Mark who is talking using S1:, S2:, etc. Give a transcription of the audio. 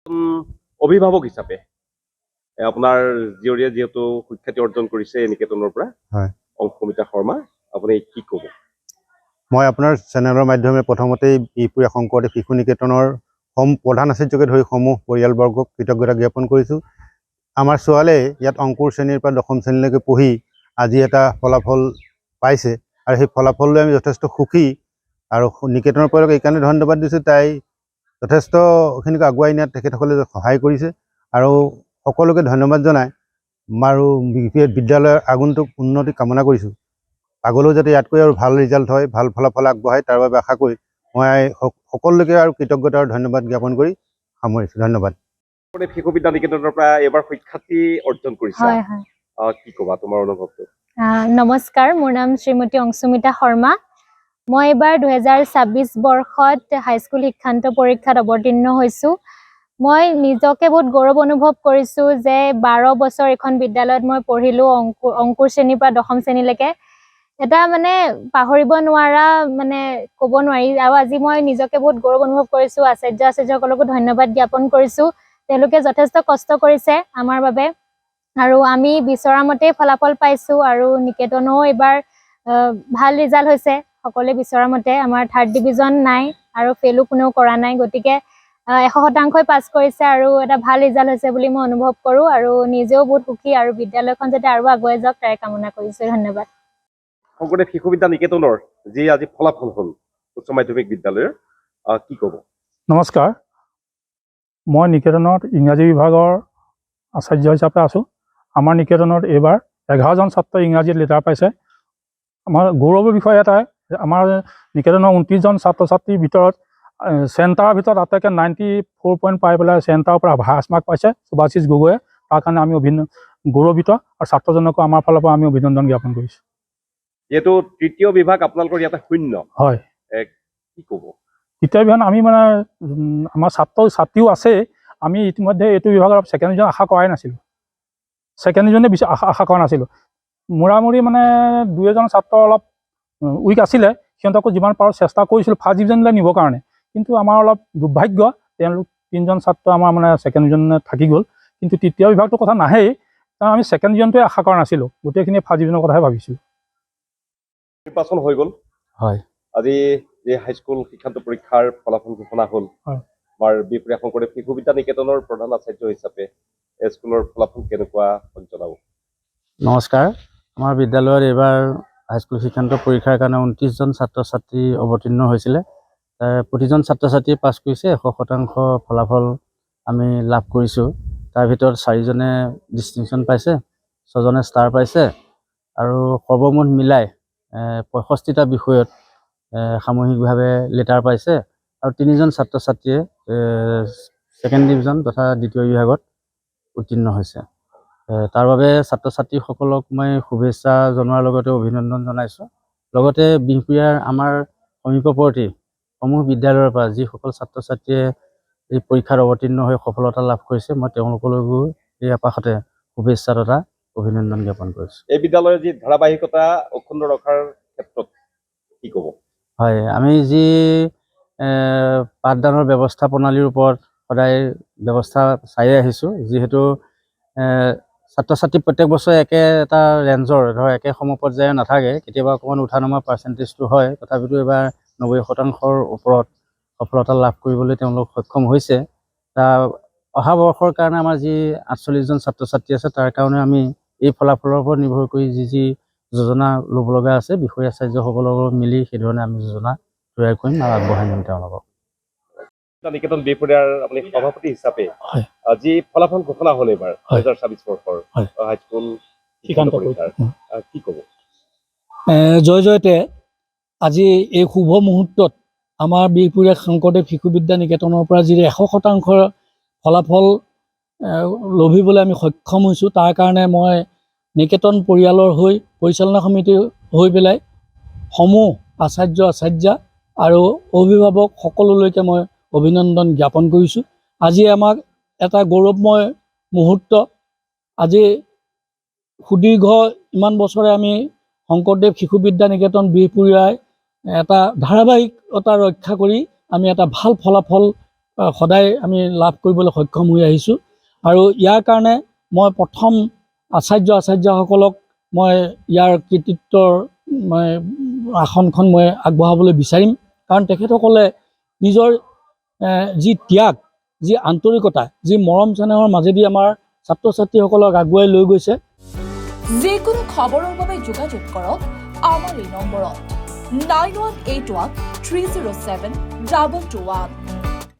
S1: অভিভাৱক হিচাপে আপোনাৰ জীয়ৰীয়ে যিহেতু সুখ্যাতি অৰ্জন কৰিছে নিকেতনৰ পৰা,
S2: হয়,
S1: অংকুমিতা শৰ্মা, আপুনি কি ক'ব?
S2: মই আপোনাৰ চেনেলৰ মাধ্যমে প্ৰথমতেই বিহপুৰীয়া শংকৰদেৱ শিশু নিকেতনৰ প্ৰধান আচাৰ্যকে ধৰি সমূহ পৰিয়ালবৰ্গক কৃতজ্ঞতা জ্ঞাপন কৰিছোঁ। আমাৰ ছোৱালীয়ে ইয়াত অংকুৰ শ্ৰেণীৰ পৰা দশম শ্ৰেণীলৈকে পঢ়ি আজি এটা ফলাফল পাইছে আৰু সেই ফলাফল লৈ আমি যথেষ্ট সুখী আৰু নিকেতনৰ পৰা এইকাৰণে ধন্যবাদ দিছোঁ। তাই যথেষ্টখিনিক আগুৱাই নিয়াত তেখেতসকলে সহায় কৰিছে আৰু সকলোকে ধন্যবাদ জনাই আৰু বিদ্যালয়ৰ আগন্তুক উন্নতি কামনা কৰিছোঁ। আগলৈও যাতে ইয়াতকৈ আৰু ভাল ৰিজাল্ট হয়, ভাল ফলাফল আগবঢ়ায়, তাৰ বাবে আশা কৰি মই সকলোকে আৰু কৃতজ্ঞতা আৰু ধন্যবাদ জ্ঞাপন কৰি সামৰিছোঁ। ধন্যবাদ।
S1: শিশু বিদ্যা নিকেতনৰ পৰা এইবাৰ সুখ্যাতি অৰ্জন কৰিছে, কি ক'বা তোমাৰ অনুভৱটো?
S3: নমস্কাৰ, মোৰ নাম শ্ৰীমতী অংশুমিতা শৰ্মা। মই এইবাৰ 2026 বৰ্ষত হাইস্কুল শিক্ষান্ত পৰীক্ষাত অৱতীৰ্ণ হৈছোঁ। মই নিজকে বহুত গৌৰৱ অনুভৱ কৰিছোঁ যে 12 বছৰ এখন বিদ্যালয়ত মই পঢ়িলোঁ, অংকুৰ শ্ৰেণীৰ পৰা দশম শ্ৰেণীলৈকে। এটা পাহৰিব নোৱাৰা ক'ব নোৱাৰি। আৰু আজি মই নিজকে বহুত গৌৰৱ অনুভৱ কৰিছোঁ। আচাৰ্যসকলকো ধন্যবাদ জ্ঞাপন কৰিছোঁ। তেওঁলোকে যথেষ্ট কষ্ট কৰিছে আমাৰ বাবে আৰু আমি বিচৰা মতেই ফলাফল পাইছোঁ আৰু নিকেতনো এইবাৰ ভাল ৰিজাল্ট হৈছে। সকলোৱে বিচৰা মতে আমাৰ 3rd ডিভিজন নাই আৰু ফেইলো কোনেও কৰা নাই, গতিকে 100% পাছ কৰিছে আৰু এটা ভাল ৰিজাল্ট হৈছে বুলি মই অনুভৱ কৰোঁ আৰু নিজেও বহুত সুখী আৰু বিদ্যালয়খন যাতে আৰু আগুৱাই যাওক তাৰে কামনা কৰিছোঁ। ধন্যবাদ।
S1: শংকৰদেৱ শিশু বিদ্যা নিকেতনৰ যি আজি ফলাফল হ'ল উচ্চ মাধ্যমিক বিদ্যালয়ৰ, কি ক'ব?
S4: নমস্কাৰ, মই নিকেতনত ইংৰাজী বিভাগৰ আচাৰ্য হিচাপে আছোঁ। আমাৰ নিকেতনত এইবাৰ 11জন ছাত্ৰই ইংৰাজীত লেটাৰ পাইছে। আমাৰ গৌৰৱৰ বিষয় এটাই যে আমাৰ নিকেতনৰ 29জন ছাত্ৰ ছাত্ৰীৰ ভিতৰত চেণ্টাৰৰ ভিতৰত আটাইতকৈ 94 পইণ্ট পাই পেলাই চেণ্টাৰৰ পৰা হায়েষ্ট মাৰ্ক পাইছে সুভাশিষ গগৈয়ে। তাৰ কাৰণে আমি গৌৰৱিত আৰু ছাত্ৰজনকো আমাৰ ফালৰ পৰা আমি অভিনন্দন জ্ঞাপন কৰিছোঁ।
S1: যিহেতু তৃতীয় বিভাগ আপোনালোকৰ ইয়াতে শূন্য,
S4: হয়,
S1: কি ক'ব?
S4: তৃতীয় বিভাগ আমি আমাৰ ছাত্ৰীও আছে। আমি ইতিমধ্যে এইটো বিভাগৰ ছেকেণ্ড ডিভিজন আশা কৰাই নাছিলোঁ। ছেকেণ্ড ডিভিজনে আশা কৰা নাছিলোঁ। মূৰামূৰি 2-এজন ছাত্ৰ অলপ উইক আছিলে, সিহঁতকো যিমান পাৰোঁ চেষ্টা কৰিছিলোঁ ফাৰ্ষ্ট ডিভিজনলৈ নিবৰ কাৰণে। কিন্তু আমাৰ অলপ দুৰ্ভাগ্য, তেওঁলোক 3জন ছাত্ৰ আমাৰ ছেকেণ্ড ডিভিজনে থাকি গ'ল। কিন্তু তৃতীয় বিভাগটোৰ কথা নাহেই, কাৰণ আমি ছেকেণ্ড ডিভিজনটোৱে আশা কৰা নাছিলোঁ, গোটেইখিনি ফাৰ্ষ্ট ডিভিজনৰ কথাহে ভাবিছিলোঁ।
S1: নিৰ্বাচন হৈ গ'ল।
S4: হয়,
S1: আজি যে হাইস্কুল শিক্ষান্ত পৰীক্ষাৰ ফলাফল ঘোষণা হ'ল, আমাৰ বিহপুৰীয়া শংকৰদেৱ শিশু বিদ্যা নিকেতনৰ প্ৰধান আচাৰ্য হিচাপে স্কুলৰ ফলাফল কেনেকুৱা জনাব?
S5: নমস্কাৰ, আমাৰ বিদ্যালয়ত এইবাৰ হাইস্কুল শিক্ষান্ত পৰীক্ষাৰ কাৰণে 29জন ছাত্ৰ ছাত্ৰী অৱতীৰ্ণ হৈছিলে। প্ৰতিজন ছাত্ৰ ছাত্ৰীয়ে পাছ কৰিছে। 100% ফলাফল আমি লাভ কৰিছোঁ। তাৰ ভিতৰত 4জনে ডিষ্টিংশ্যন পাইছে, 6জনে ষ্টাৰ পাইছে আৰু সৰ্বমুঠ মিলাই 65টা বিষয়ত সামূহিকভাৱে লেটাৰ পাইছে আৰু 3জন ছাত্ৰ ছাত্ৰীয়ে ছেকেণ্ড ডিভিজন তথা দ্বিতীয় বিভাগত উত্তীৰ্ণ হৈছে। তাৰ বাবে ছাত্ৰ ছাত্ৰীসকলক মই শুভেচ্ছা জনোৱাৰ লগতে অভিনন্দন জনাইছোঁ। লগতে বিহপুৰীয়াৰ আমাৰ সমীপৱৰ্তী সমূহ বিদ্যালয়ৰ পৰা যিসকল ছাত্ৰ ছাত্ৰীয়ে এই পৰীক্ষাত অৱতীৰ্ণ হৈ সফলতা লাভ কৰিছে, মই তেওঁলোকলৈকো এই আপাশতে শুভেচ্ছা তথা অভিনন্দন জ্ঞাপন কৰিছোঁ।
S1: এই বিদ্যালয়ৰ যি ধাৰাবাহিকতা অক্ষুণ্ণ ৰখাৰ ক্ষেত্ৰত কি ক'ব?
S5: হয়, আমি যি পাঠদানৰ ব্যৱস্থা প্ৰণালীৰ ওপৰত সদায় ব্যৱস্থা চাই আহিছোঁ। যিহেতু ছাত্ৰ ছাত্ৰী প্ৰত্যেক বছৰে এটা ৰেঞ্জৰ একে সমপৰ্যায়ৰ নাথাকে, কেতিয়াবা অকণমান উঠা নমা পাৰ্চেণ্টেজটো হয়। তথাপিতো এইবাৰ 90%ৰ ওপৰত সফলতা লাভ কৰিবলৈ তেওঁলোক সক্ষম হৈছে। অহা বৰ্ষৰ কাৰণে আমাৰ যি 48জন ছাত্ৰ ছাত্ৰী আছে, তাৰ কাৰণে আমি এই ফলাফলৰ ওপৰত নিৰ্ভৰ কৰি যি যোজনা ল'ব লগা আছে, বিষয়া আচাৰ্যসকলৰ লগত মিলি সেইধৰণে আমি যোজনা তৈয়াৰ কৰিম আৰু আগবঢ়াই নিম তেওঁলোকক।
S1: নিকেতন বিহপুৰীয়াৰ আপুনি সভাপতি হিচাপে যি ফলাফল ঘোষণা হ'ল এইবাৰ 2026 বৰ্ষৰ হাইস্কুল শিক্ষান্ত পৰীক্ষাৰ, কি ক'ব?
S6: জয়তে আজি এই শুভ মুহূৰ্তত আমাৰ বিহপুৰীয়া শংকৰদেৱ শিশু বিদ্যা নিকেতনৰ পৰা যি 100% ফলাফল লভিবলৈ আমি সক্ষম হৈছোঁ, তাৰ কাৰণে মই নিকেতন পৰিয়ালৰ হৈ পৰিচালনা সমিতিৰ হৈ পেলাই সমূহ আচাৰ্যা আৰু অভিভাৱক সকলোলৈকে মই অভিনন্দন জ্ঞাপন কৰিছোঁ। আজি আমাক এটা গৌৰৱময় মুহূৰ্ত। আজি সুদীৰ্ঘ ইমান বছৰে আমি শংকৰদেৱ শিশু বিদ্যা নিকেতন বিহপুৰীয়াই এটা ধাৰাবাহিকতা ৰক্ষা কৰি আমি এটা ভাল ফলাফল সদায় আমি লাভ কৰিবলৈ সক্ষম হৈ আহিছোঁ। আৰু ইয়াৰ কাৰণে মই প্ৰথম আচাৰ্যসকলক মই ইয়াৰ কৃতিত্বৰ আসনখন মই আগবঢ়াবলৈ বিচাৰিম। কাৰণ তেখেতসকলে নিজৰ যি ত্যাগ, যি আন্তৰিকতা, যি মৰম চেনেহৰ মাজেদি আমাৰ ছাত্ৰ ছাত্ৰীসকলক আগুৱাই লৈ গৈছে।
S7: যিকোনো খবৰৰ বাবে যোগাযোগ কৰক আমাৰ এই নম্বৰত 9181 307 221।